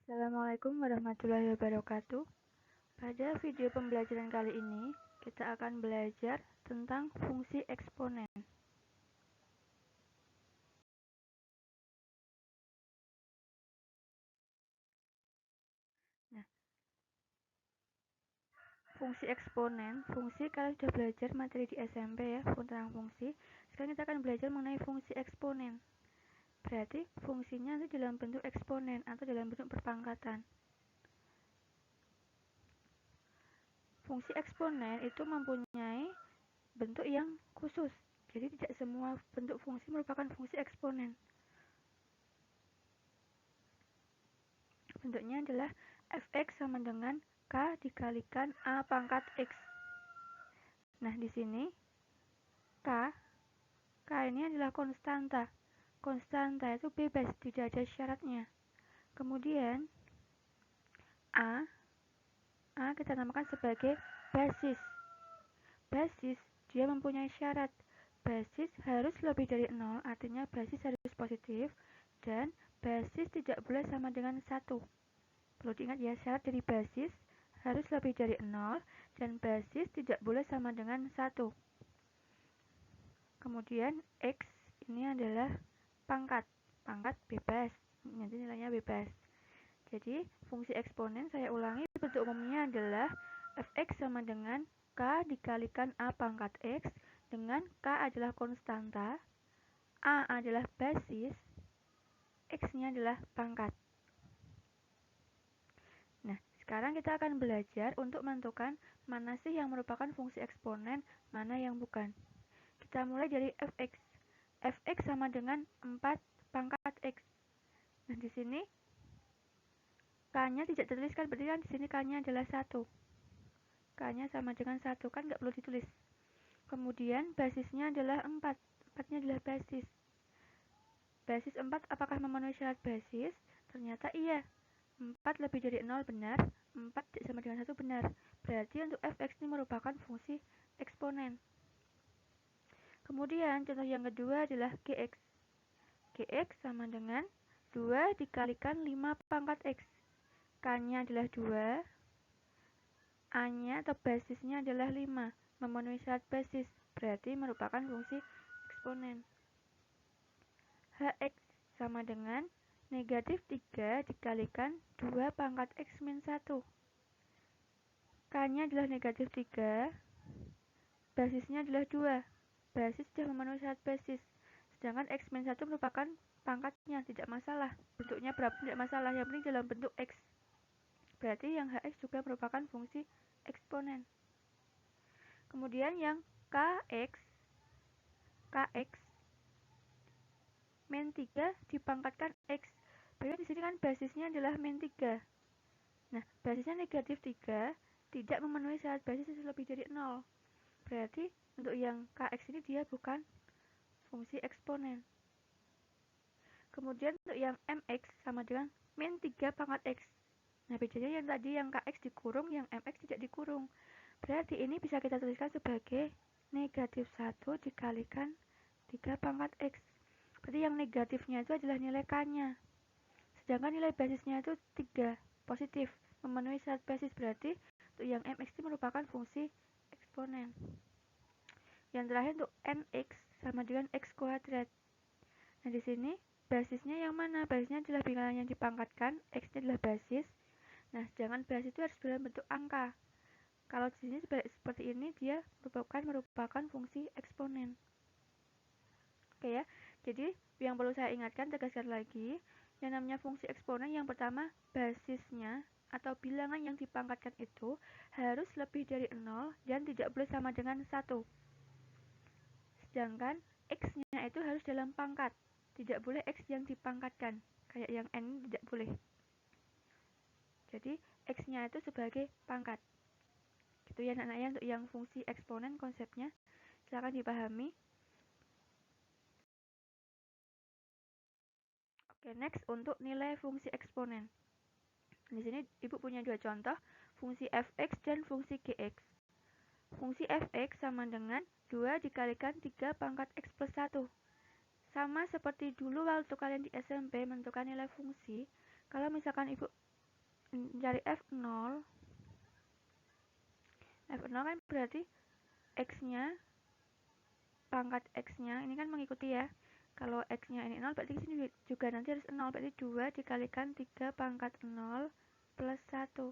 Assalamualaikum warahmatullahi wabarakatuh. Pada video pembelajaran kali ini, kita akan belajar tentang fungsi eksponen. Nah, fungsi eksponen, fungsi kalian sudah belajar materi di SMP ya, tentang fungsi. Sekarang kita akan belajar mengenai fungsi eksponen. Berarti fungsinya itu dalam bentuk eksponen atau dalam bentuk perpangkatan. Fungsi eksponen itu mempunyai bentuk yang khusus. Jadi tidak semua bentuk fungsi merupakan fungsi eksponen. Bentuknya adalah fx sama dengan k dikalikan a pangkat x. Nah, di sini k ini adalah konstanta. Konstanta itu bebas, tidak ada syaratnya. Kemudian a kita namakan sebagai basis. Basis dia mempunyai syarat. Basis harus lebih dari 0, artinya basis harus positif, dan basis tidak boleh sama dengan 1. Perlu diingat ya, syarat dari basis harus lebih dari 0 dan basis tidak boleh sama dengan 1. Kemudian X ini adalah pangkat bebas, nanti nilainya bebas. Jadi fungsi eksponen saya ulangi, bentuk umumnya adalah fx sama dengan k dikalikan a pangkat x, dengan k adalah konstanta, a adalah basis, x-nya adalah pangkat. Nah, sekarang kita akan belajar untuk menentukan mana sih yang merupakan fungsi eksponen, mana yang bukan. Kita mulai dari fx. Fx sama dengan 4 pangkat x. Nah, di sini k-nya tidak dituliskan, berarti kan di sini k-nya adalah 1. K-nya sama dengan 1, kan nggak perlu ditulis. Kemudian basisnya adalah 4. 4-nya adalah basis. Basis 4 apakah memenuhi syarat basis? Ternyata iya. 4 lebih dari 0 benar, 4 sama dengan 1 benar. Berarti untuk fx ini merupakan fungsi eksponen. Kemudian contoh yang kedua adalah gx. Gx sama dengan 2 dikalikan 5 pangkat x. K-nya adalah 2, A-nya atau basisnya adalah 5, memenuhi syarat basis, berarti merupakan fungsi eksponen. Hx sama dengan negatif 3 dikalikan 2 pangkat x min 1. K-nya adalah negatif 3, basisnya adalah 2, basis sudah memenuhi syarat basis, sedangkan x min 1 merupakan pangkatnya, tidak masalah, bentuknya berapa tidak masalah, yang penting dalam bentuk x. Berarti yang Hx juga merupakan fungsi eksponen. Kemudian yang Kx min 3 dipangkatkan X. Berarti di sini kan basisnya adalah min 3. Nah, basisnya negatif 3 tidak memenuhi syarat basis lebih dari 0. Berarti untuk yang Kx ini dia bukan fungsi eksponen. Kemudian untuk yang Mx sama dengan min 3 pangkat X. Nah, bedanya yang tadi yang Kx dikurung, yang Mx tidak dikurung. Berarti ini bisa kita tuliskan sebagai negatif 1 dikalikan 3 pangkat X. Berarti yang negatifnya itu adalah nilai K-nya. Sedangkan nilai basisnya itu 3, positif, memenuhi syarat basis. Berarti untuk yang Mx itu merupakan fungsi eksponen. Yang terakhir untuk Nx sama dengan X kuadrat. Nah, di sini basisnya yang mana? Basisnya adalah bilangan yang dipangkatkan, X-nya adalah basis. Nah, sedangkan basis itu harus dalam bentuk angka. Kalau di sini seperti ini, dia merupakan fungsi eksponen. Oke ya, jadi yang perlu saya ingatkan, tegaskan lagi, yang namanya fungsi eksponen yang pertama, basisnya atau bilangan yang dipangkatkan itu harus lebih dari 0 dan tidak boleh sama dengan 1. Sedangkan X-nya itu harus dalam pangkat, tidak boleh X yang dipangkatkan, kayak yang N tidak boleh. Jadi X-nya itu sebagai pangkat. Gitu ya anak-anaknya, untuk yang fungsi eksponen konsepnya silakan dipahami. Oke, next untuk nilai fungsi eksponen. Di sini Ibu punya dua contoh, fungsi fx dan fungsi gx. Fungsi fx sama dengan 2 dikalikan 3 pangkat x plus 1. Sama seperti dulu waktu kalian di SMP menentukan nilai fungsi, kalau misalkan Ibu mencari F0 kan berarti X-nya, pangkat X-nya ini kan mengikuti ya. Kalau X-nya ini 0, berarti sini juga nanti harus 0. Berarti 2 dikalikan 3 pangkat 0 plus 1.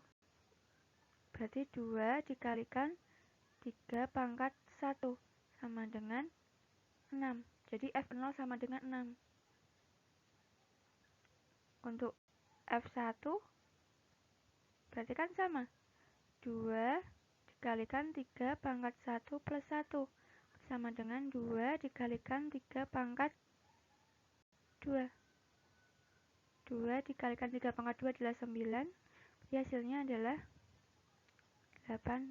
Berarti 2 dikalikan 3 pangkat 1 sama dengan 6. Jadi F0 sama dengan 6. Untuk F1 berarti kan sama. 2 dikalikan 3 pangkat 1 plus 1 sama dengan 2 dikalikan 3 pangkat 2. 2 dikalikan 3 pangkat 2 adalah 9. Jadi hasilnya adalah 18.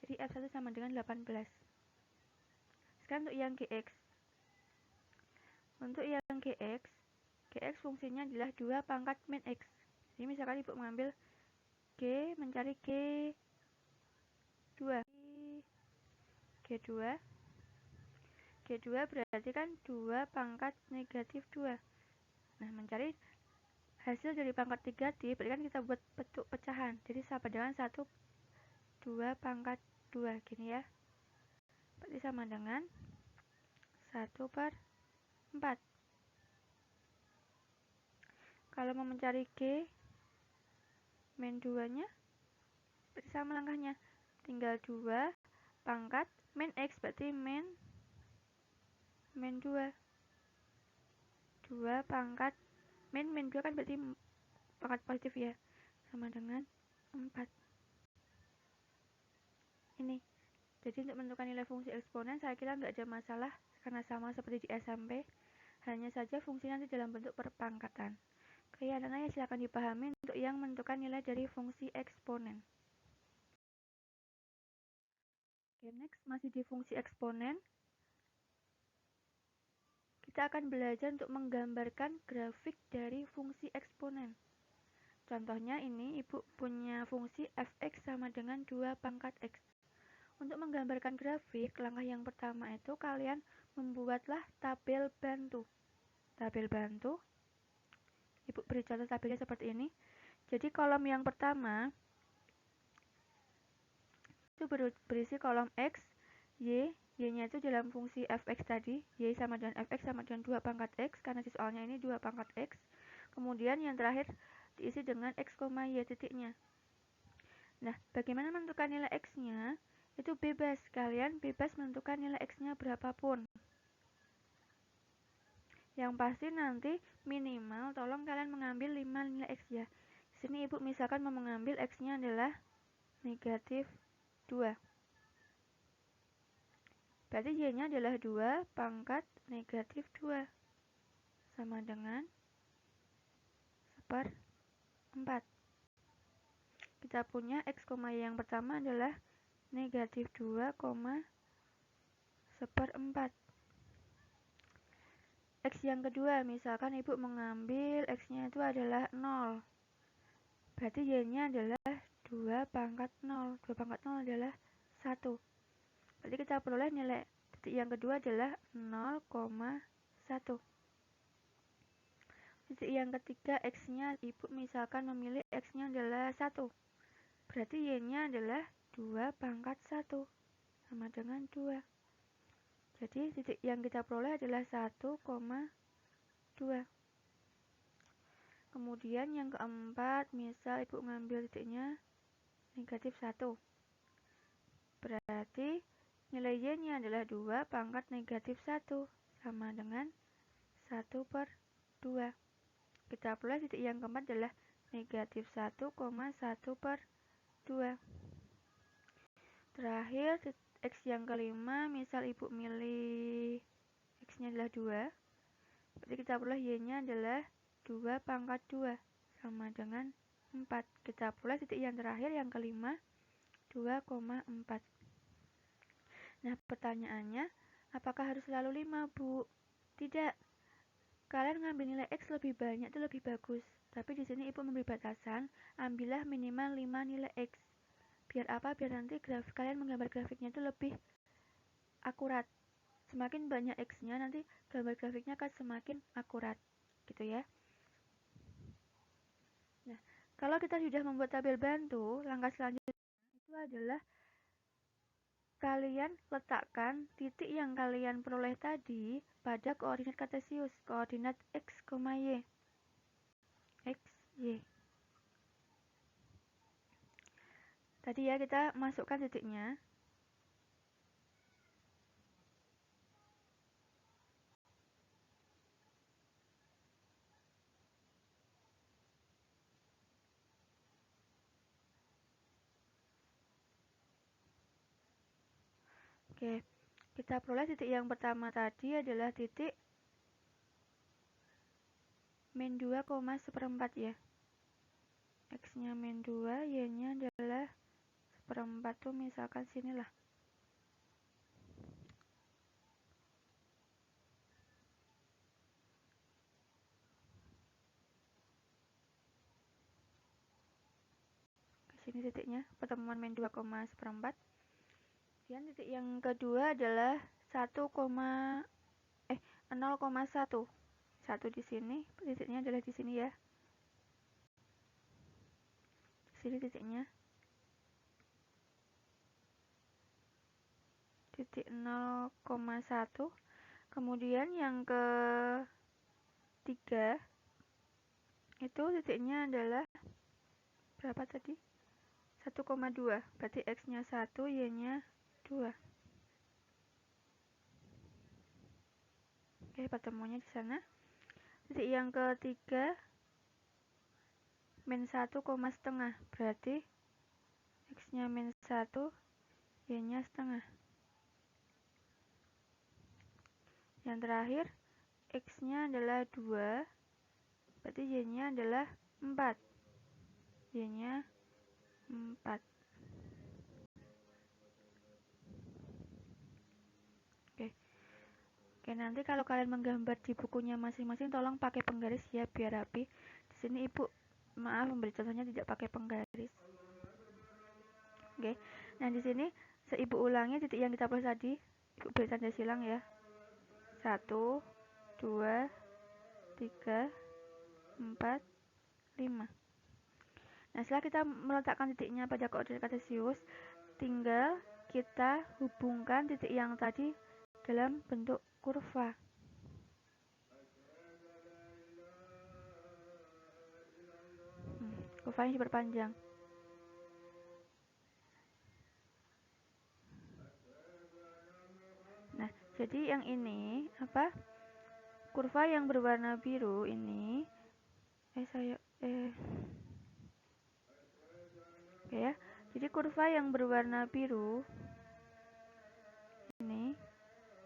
Jadi F1 sama dengan 18. Sekarang untuk yang GX. Untuk yang GX fungsinya adalah 2 pangkat min X. Jadi misalkan ibu mengambil G, mencari G2. G2 berarti kan 2 pangkat negatif 2. Nah, mencari hasil dari pangkat negatif, berarti kan kita buat bentuk pecahan. Jadi sama dengan 1, 2 pangkat 2, gini ya. Berarti sama dengan 1/4. Kalau mau mencari G min 2-nya, berarti sama langkahnya. Tinggal 2 pangkat min X, berarti min 2. 2 pangkat min 2 kan berarti pangkat positif ya. Sama dengan 4. Ini. Jadi untuk menentukan nilai fungsi eksponen saya kira nggak ada masalah karena sama seperti di SMP. Hanya saja fungsi nanti dalam bentuk perpangkatan. Oke, anak-anak ya silakan dipahami untuk yang menentukan nilai dari fungsi eksponen. Oke, next masih di fungsi eksponen. Kita akan belajar untuk menggambarkan grafik dari fungsi eksponen. Contohnya ini ibu punya fungsi fx sama dengan 2 pangkat x. Untuk menggambarkan grafik, langkah yang pertama itu kalian membuatlah tabel bantu. Tabel bantu, ibu beri contoh tabelnya seperti ini. Jadi kolom yang pertama itu berisi kolom X, Y, Y-nya itu dalam fungsi fx tadi, Y sama dengan fx sama dengan 2 pangkat X, karena di soalnya ini 2 pangkat X. Kemudian yang terakhir diisi dengan X, Y titiknya. Nah, bagaimana menentukan nilai X-nya? Itu bebas, kalian bebas menentukan nilai X-nya berapapun. Yang pasti nanti minimal tolong kalian mengambil 5 nilai X ya. Di sini ibu misalkan mau mengambil X-nya adalah negatif 2. Berarti Y-nya adalah 2 pangkat negatif 2. Sama dengan 1/4. Kita punya X, Y yang pertama adalah negatif 2, 1/4. X yang kedua, misalkan ibu mengambil X-nya itu adalah 0. Berarti Y-nya adalah 2 pangkat 0. 2 pangkat 0 adalah 1. Berarti kita peroleh nilai titik yang kedua adalah 0,1. Titik yang ketiga, X-nya ibu misalkan memilih X-nya adalah 1. Berarti Y-nya adalah 2 pangkat 1. Sama dengan 2. Jadi titik yang kita peroleh adalah 1,2. Kemudian yang keempat, misal ibu ngambil titiknya negatif 1. Berarti nilai Y-nya adalah 2 pangkat negatif 1. Sama dengan 1/2. Kita peroleh titik yang keempat adalah negatif 1,1/2. Terakhir, X yang kelima, misal ibu milih X-nya adalah 2. Berarti kita peroleh Y-nya adalah 2 pangkat 2. Sama dengan 4. Kita peroleh titik yang terakhir, yang kelima, 2,4. Nah, pertanyaannya, apakah harus selalu 5, Bu? Tidak. Kalian ngambil nilai X lebih banyak itu lebih bagus. Tapi di sini ibu memberi batasan, ambillah minimal 5 nilai X. Biar apa? Biar nanti kalian menggambar grafiknya itu lebih akurat. Semakin banyak X-nya, nanti gambar grafiknya akan semakin akurat. Gitu ya. Nah, Kalau kita sudah membuat tabel bantu, langkah selanjutnya itu adalah kalian letakkan titik yang kalian peroleh tadi pada koordinat kartesius, koordinat x, y. X, y. Tadi ya kita masukkan titiknya. Oke, kita peroleh titik yang pertama tadi adalah titik min 2, seperempat ya. X-nya min 2, Y-nya adalah seperempat tuh misalkan sinilah. Sini titiknya, pertemuan min 2, seperempat. Kemudian titik yang kedua adalah 0,1. 1 di sini, titiknya adalah di sini ya. Di sini titiknya. Titik 0,1. Kemudian yang ketiga itu titiknya adalah berapa tadi? 1,2. Berarti X-nya 1, Y-nya 2. Oke, pertemuannya di sana. Titik yang ketiga min 1, setengah. Berarti X-nya min 1, Y-nya setengah. Yang terakhir X-nya adalah 2. Berarti Y-nya adalah 4. Y-nya 4. Oke. Oke, nanti kalau kalian menggambar di bukunya masing-masing tolong pakai penggaris ya biar rapi. Di sini Ibu maaf memberi contohnya tidak pakai penggaris. Oke. Nah, di sini Ibu ulangi titik yang kita peroleh tadi. Ibu beri tanda silang ya. 1, 2, 3, 4, 5. Nah, setelah kita meletakkan titiknya pada koordinat kartesius, tinggal kita hubungkan titik yang tadi dalam bentuk kurva. Kurvanya diperpanjang. Nah, jadi yang ini apa? Kurva yang berwarna biru ini oke ya. Jadi kurva yang berwarna biru ini,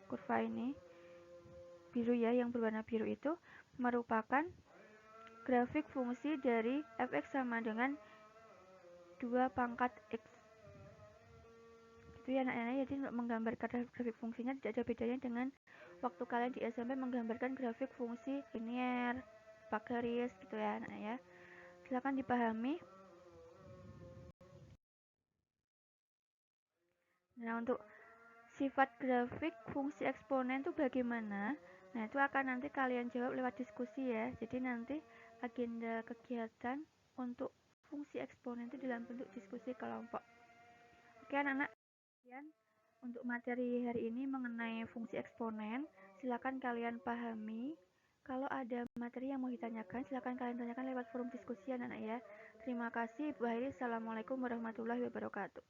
kurva ini biru ya, yang berwarna biru itu merupakan grafik fungsi dari fx sama dengan 2 pangkat x. Itu ya anak-anak, jadi untuk menggambarkan grafik fungsinya tidak ada bedanya dengan waktu kalian di SMP menggambarkan grafik fungsi linier, pak garis gitu ya anak ya. Silakan dipahami. Nah, untuk sifat grafik fungsi eksponen itu bagaimana? Nah, itu akan nanti kalian jawab lewat diskusi ya. Jadi nanti agenda kegiatan untuk fungsi eksponen itu dalam bentuk diskusi kelompok. Oke anak-anak, untuk materi hari ini mengenai fungsi eksponen, silakan kalian pahami. Kalau ada materi yang mau ditanyakan, silakan kalian tanyakan lewat forum diskusi anak-anak ya. Terima kasih, Ibu Hairi. Assalamualaikum warahmatullahi wabarakatuh.